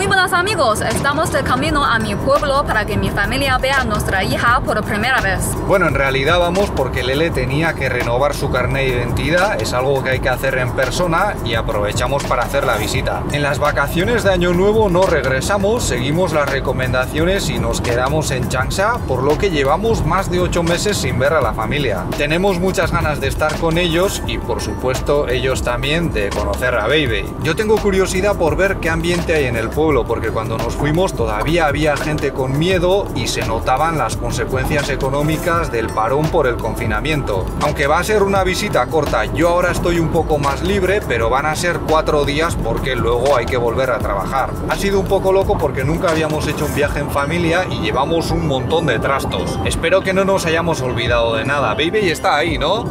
Muy buenos amigos, estamos de camino a mi pueblo para que mi familia vea a nuestra hija por primera vez. Bueno, en realidad vamos porque Lele tenía que renovar su carnet de identidad, es algo que hay que hacer en persona y aprovechamos para hacer la visita. En las vacaciones de Año Nuevo no regresamos, seguimos las recomendaciones y nos quedamos en Changsha, por lo que llevamos más de 8 meses sin ver a la familia. Tenemos muchas ganas de estar con ellos y por supuesto ellos también de conocer a Beibei. Yo tengo curiosidad por ver qué ambiente hay en el pueblo, porque cuando nos fuimos todavía había gente con miedo y se notaban las consecuencias económicas del parón por el confinamiento. Aunque va a ser una visita corta, yo ahora estoy un poco más libre, pero van a ser 4 días porque luego hay que volver a trabajar. Ha sido un poco loco porque nunca habíamos hecho un viaje en familia y llevamos un montón de trastos. Espero que no nos hayamos olvidado de nada. Beibei está ahí, ¿no?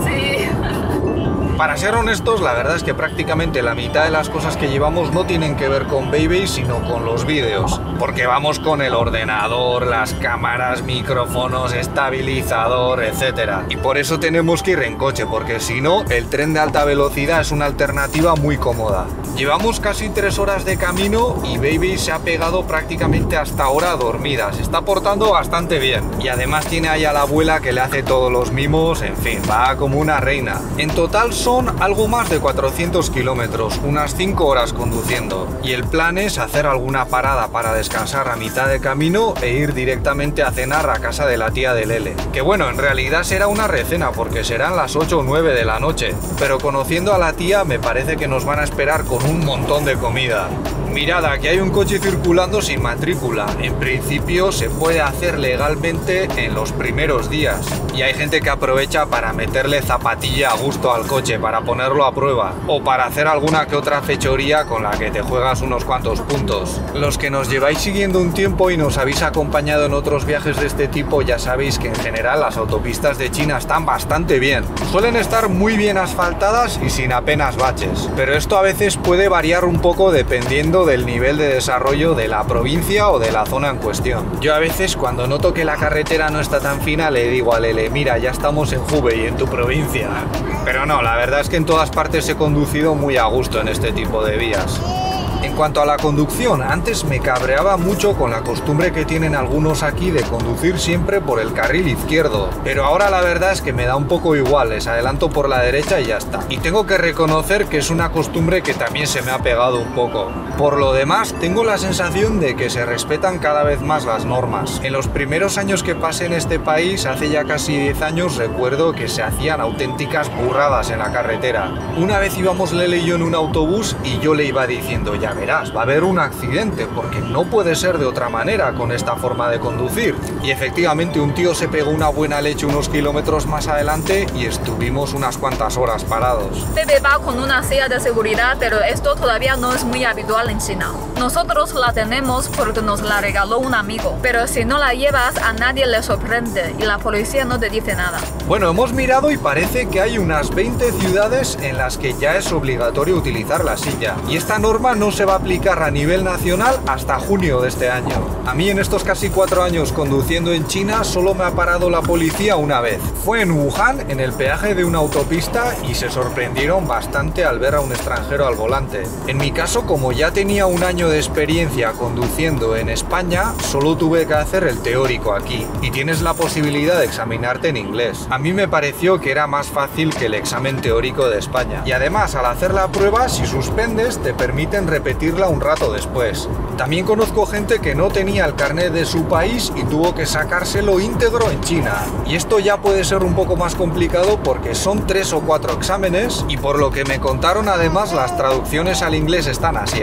Sí. Para ser honestos, la verdad es que prácticamente la mitad de las cosas que llevamos no tienen que ver con Beibei, sino con los vídeos. Porque vamos con el ordenador, las cámaras, micrófonos, estabilizador, etc. Y por eso tenemos que ir en coche, porque si no, el tren de alta velocidad es una alternativa muy cómoda. Llevamos casi 3 horas de camino y Beibei se ha pegado prácticamente hasta ahora dormida. Se está portando bastante bien. Y además tiene ahí a la abuela que le hace todos los mimos, en fin, va como una reina. En total son algo más de 400 kilómetros, unas 5 horas conduciendo. Y el plan es hacer alguna parada para descansar a mitad de camino e ir directamente a cenar a casa de la tía de Lele. Que bueno, en realidad será una recena porque serán las 8 o 9 de la noche. Pero conociendo a la tía me parece que nos van a esperar con un montón de comida. Mirad, aquí hay un coche circulando sin matrícula. En principio se puede hacer legalmente en los primeros días. Y hay gente que aprovecha para meterle zapatilla a gusto al coche, para ponerlo a prueba. O para hacer alguna que otra fechoría con la que te juegas unos cuantos puntos. Los que nos lleváis siguiendo un tiempo y nos habéis acompañado en otros viajes de este tipo, ya sabéis que en general las autopistas de China están bastante bien. Suelen estar muy bien asfaltadas y sin apenas baches. Pero esto a veces puede variar un poco dependiendo del nivel de desarrollo de la provincia o de la zona en cuestión. Yo a veces cuando noto que la carretera no está tan fina le digo a Lele, mira, ya estamos en Hubei, en tu provincia. Pero no, la verdad es que en todas partes he conducido muy a gusto en este tipo de vías. En cuanto a la conducción, antes me cabreaba mucho con la costumbre que tienen algunos aquí de conducir siempre por el carril izquierdo, pero ahora la verdad es que me da un poco igual, les adelanto por la derecha y ya está. Y tengo que reconocer que es una costumbre que también se me ha pegado un poco. Por lo demás, tengo la sensación de que se respetan cada vez más las normas. En los primeros años que pasé en este país, hace ya casi 10 años, recuerdo que se hacían auténticas burradas en la carretera. Una vez íbamos Lele y yo en un autobús y yo le iba diciendo, ya verás, va a haber un accidente porque no puede ser de otra manera con esta forma de conducir. Y efectivamente un tío se pegó una buena leche unos kilómetros más adelante y estuvimos unas cuantas horas parados. Bebé va con una silla de seguridad, pero esto todavía no es muy habitual en China. Nosotros la tenemos porque nos la regaló un amigo, pero si no la llevas a nadie le sorprende y la policía no te dice nada. Bueno, hemos mirado y parece que hay unas 20 ciudades en las que ya es obligatorio utilizar la silla. Y esta norma no se va a aplicar a nivel nacional hasta junio de este año. A mí en estos casi 4 años conduciendo en China solo me ha parado la policía una vez. Fue en Wuhan, en el peaje de una autopista, y se sorprendieron bastante al ver a un extranjero al volante. En mi caso, como ya tenía un año de experiencia conduciendo en España, solo tuve que hacer el teórico aquí y tienes la posibilidad de examinarte en inglés. A mí me pareció que era más fácil que el examen teórico de España. Y además, al hacer la prueba, si suspendes, te permiten repetirla un rato después. También conozco gente que no tenía el carnet de su país y tuvo que sacárselo íntegro en China. Y esto ya puede ser un poco más complicado porque son 3 o 4 exámenes y por lo que me contaron además las traducciones al inglés están así.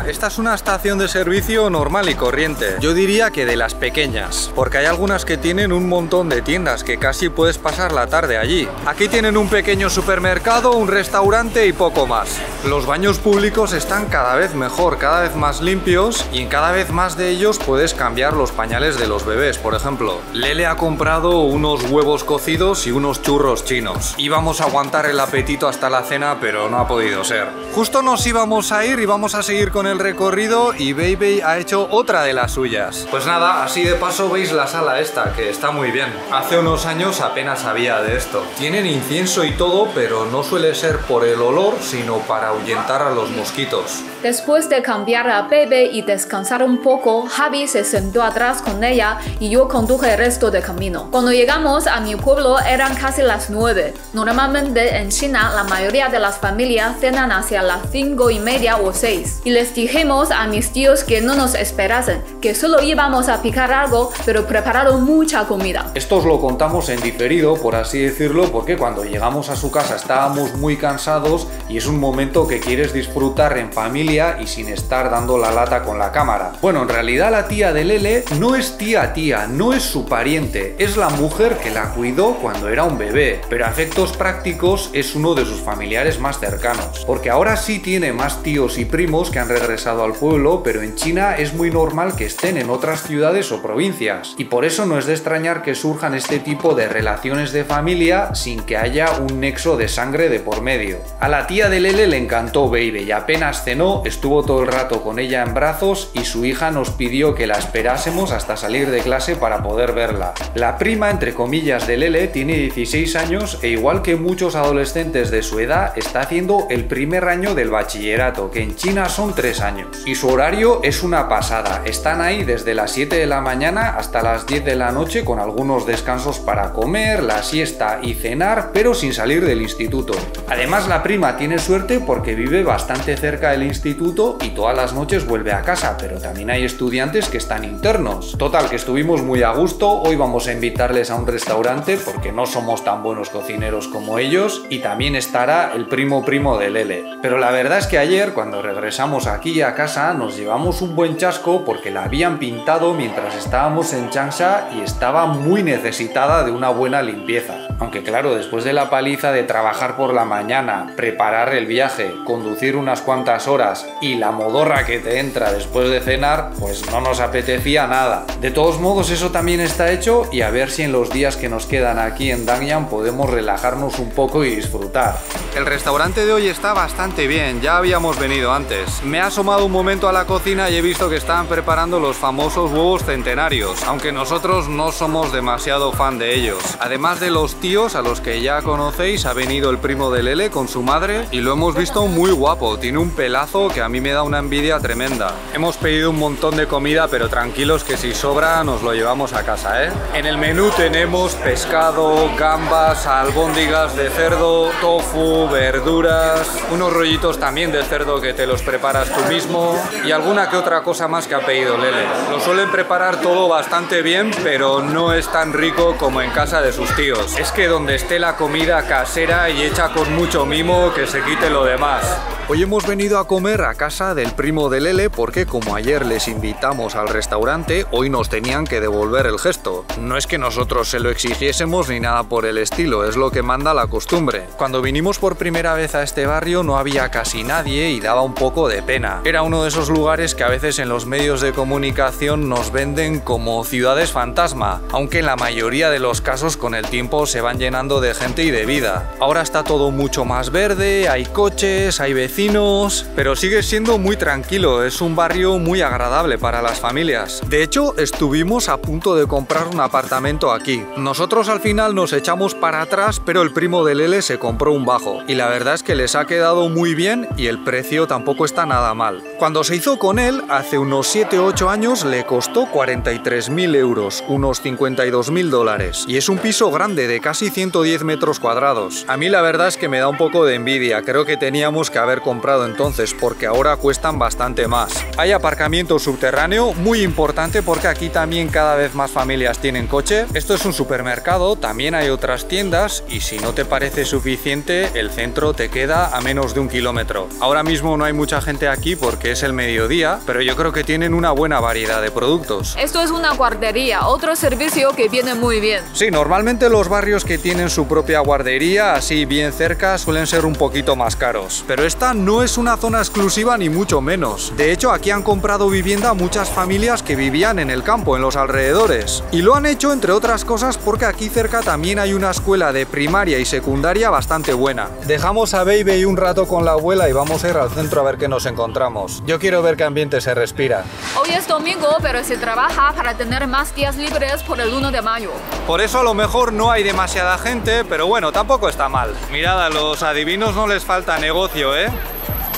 Esta es una estación de servicio normal y corriente. Yo diría que de las pequeñas, porque hay algunas que tienen un montón de tiendas que casi puedes pasar la tarde allí. Aquí tienen un pequeño supermercado, un restaurante y poco más. Los baños públicos están cada vez mejor, cada vez más limpios y en cada vez más de ellos puedes cambiar los pañales de los bebés. Por ejemplo, Lele ha comprado unos huevos cocidos y unos churros chinos. Íbamos a aguantar el apetito hasta la cena, pero no ha podido ser. Justo nos íbamos a ir y vamos a seguir con el recorrido y Beibei ha hecho otra de las suyas. Pues nada, así de paso veis la sala esta, que está muy bien. Hace unos años apenas sabía de esto. Tienen incienso y todo, pero no suele ser por el olor, sino para ahuyentar a los mosquitos. Después de cambiar a Baby y descansar un poco, Javi se sentó atrás con ella y yo conduje el resto del camino. Cuando llegamos a mi pueblo eran casi las 9. Normalmente en China la mayoría de las familias cenan hacia las 5:30 o 6. Y les dijimos a mis tíos que no nos esperasen, que solo íbamos a picar algo, pero prepararon mucha comida. Esto os lo contamos en diferido, por así decirlo, porque cuando llegamos a su casa estábamos muy cansados y es un momento que quieres disfrutar en familia y sin estar dando la lata con la cámara. Bueno, en realidad la tía de Lele no es tía, no es su pariente, es la mujer que la cuidó cuando era un bebé, pero a efectos prácticos es uno de sus familiares más cercanos, porque ahora sí tiene más tíos y primos que han regresado al pueblo, pero en China es muy normal que estén en otras ciudades o provincias, y por eso no es de extrañar que surjan este tipo de relaciones de familia sin que haya un nexo de sangre de por medio. A la tía de Lele le encantó Baby y apenas cenó, estuvo todo el rato con ella en brazos y su hija nos pidió que la esperásemos hasta salir de clase para poder verla. La prima, entre comillas, de Lele tiene 16 años e igual que muchos adolescentes de su edad está haciendo el primer año del bachillerato, que en China son 3 años. Y su horario es una pasada, están ahí desde las 7 de la mañana hasta las 10 de la noche con algunos descansos para comer, la siesta y cenar, pero sin salir del instituto. Además la prima tiene suerte porque vive bastante cerca del instituto y todas las noches vuelve a casa, pero también hay estudiantes que están internos. Total, que estuvimos muy a gusto, hoy vamos a invitarles a un restaurante porque no somos tan buenos cocineros como ellos y también estará el primo de Lele. Pero la verdad es que ayer cuando regresamos aquí a casa nos llevamos un buen chasco porque la habían pintado mientras estábamos en Changsha y estaba muy necesitada de una buena limpieza. Aunque claro, después de la paliza de trabajar por la mañana, preparar el viaje, conducir unas cuantas horas y la modorra que te entra después de cenar, pues no nos apetecía nada. De todos modos eso también está hecho y a ver si en los días que nos quedan aquí en Dangyang podemos relajarnos un poco y disfrutar. El restaurante de hoy está bastante bien, ya habíamos venido antes. Me he asomado un momento a la cocina y he visto que estaban preparando los famosos huevos centenarios, aunque nosotros no somos demasiado fan de ellos. Además de los tíos a los que ya conocéis, ha venido el primo de Lele con su madre y lo hemos visto muy guapo, tiene un pelazo que a mí me da una envidia tremenda. Hemos pedido un montón de comida, pero tranquilos que si sobra nos lo llevamos a casa, ¿eh? En el menú tenemos pescado, gambas, albóndigas de cerdo, tofu, verduras, unos rollitos también de cerdo que te los preparas tú mismo y alguna que otra cosa más que ha pedido Lele. Lo suelen preparar todo bastante bien, pero no es tan rico como en casa de sus tíos. Es que donde esté la comida casera y hecha con mucho mimo, que se quite lo demás. Hoy hemos venido a comer a casa del primo de Lele porque como ayer les invitamos al restaurante, hoy nos tenían que devolver el gesto. No es que nosotros se lo exigiésemos ni nada por el estilo, es lo que manda la costumbre. Cuando vinimos por primera vez a este barrio no había casi nadie y daba un poco de pena. Era uno de esos lugares que a veces en los medios de comunicación nos venden como ciudades fantasma, aunque en la mayoría de los casos con el tiempo se van llenando de gente y de vida. Ahora está todo mucho más verde, hay coches, hay vecinos, pero sigue siendo muy tranquilo, es un barrio muy agradable para las familias. De hecho, estuvimos a punto de comprar un apartamento aquí. Nosotros al final nos echamos para atrás, pero el primo de Lele se compró un bajo y la verdad es que les ha quedado muy bien y el precio tampoco está nada mal. Cuando se hizo con él, hace unos 7-8 años, le costó 43.000 euros, unos 52.000 dólares, y es un piso grande de casi 110 metros cuadrados. A mí la verdad es que me da un poco de envidia, creo que teníamos que haber comprado entonces porque ahora cuestan bastante más. Hay aparcamiento subterráneo, muy importante porque aquí también cada vez más familias tienen coche. Esto es un supermercado, también hay otras tiendas y si no te parece suficiente, el centro te queda a menos de 1 kilómetro. Ahora mismo no hay mucha gente aquí porque es el mediodía, pero yo creo que tienen una buena variedad de productos. Esto es una guardería, otro servicio que viene muy bien. Sí, normalmente los barrios que tienen su propia guardería, así bien cerca, suelen ser un poquito más caros. Pero esta no es una zona exclusiva ni mucho menos. De hecho, aquí han comprado vivienda muchas familias que vivían en el campo, en los alrededores. Y lo han hecho, entre otras cosas, porque aquí cerca también hay una escuela de primaria y secundaria bastante buena. Dejamos a Baby un rato con la abuela y vamos a ir al centro a ver qué nos encontramos. Yo quiero ver qué ambiente se respira. Hoy es domingo, pero se trabaja para tener más días libres por el 1 de mayo. Por eso a lo mejor no hay demasiada gente, pero bueno, tampoco está mal. Mirad, a los adivinos no les falta negocio, ¿eh?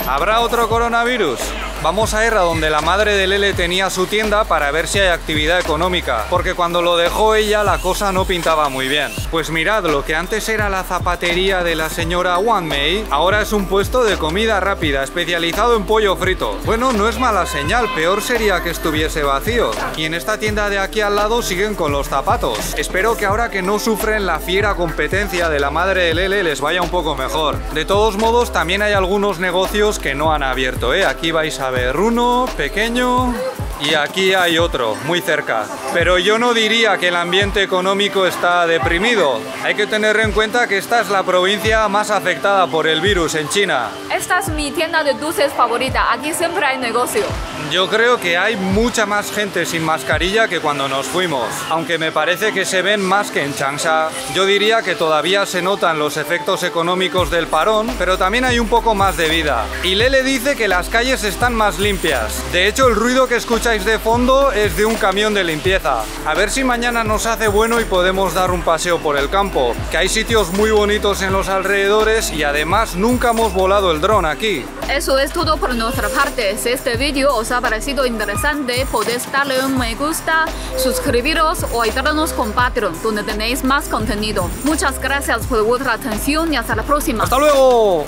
¿Habrá otro coronavirus? Vamos a ir a donde la madre de Lele tenía su tienda para ver si hay actividad económica, porque cuando lo dejó ella la cosa no pintaba muy bien. Pues mirad, lo que antes era la zapatería de la señora Wang Mei, ahora es un puesto de comida rápida, especializado en pollo frito. Bueno, no es mala señal, peor sería que estuviese vacío. Y en esta tienda de aquí al lado siguen con los zapatos. Espero que ahora que no sufren la fiera competencia de la madre de Lele les vaya un poco mejor. De todos modos, también hay algunos negocios que no han abierto, ¿eh? Aquí vais a ver uno pequeño y aquí hay otro muy cerca. Pero yo no diría que el ambiente económico está deprimido. Hay que tener en cuenta que esta es la provincia más afectada por el virus en China. Esta es mi tienda de dulces favorita. Aquí siempre hay negocio. Yo creo que hay mucha más gente sin mascarilla que cuando nos fuimos. Aunque me parece que se ven más que en Changsha. Yo diría que todavía se notan los efectos económicos del parón, pero también hay un poco más de vida. Y Lele dice que las calles están más limpias. De hecho, el ruido que escucháis de fondo es de un camión de limpieza. A ver si mañana nos hace bueno y podemos dar un paseo por el campo, que hay sitios muy bonitos en los alrededores y además nunca hemos volado el dron aquí. Eso es todo por nuestra parte. Si este vídeo os ha parecido interesante, podéis darle un me gusta, suscribiros o ayudarnos con Patreon, donde tenéis más contenido. Muchas gracias por vuestra atención y hasta la próxima. ¡Hasta luego!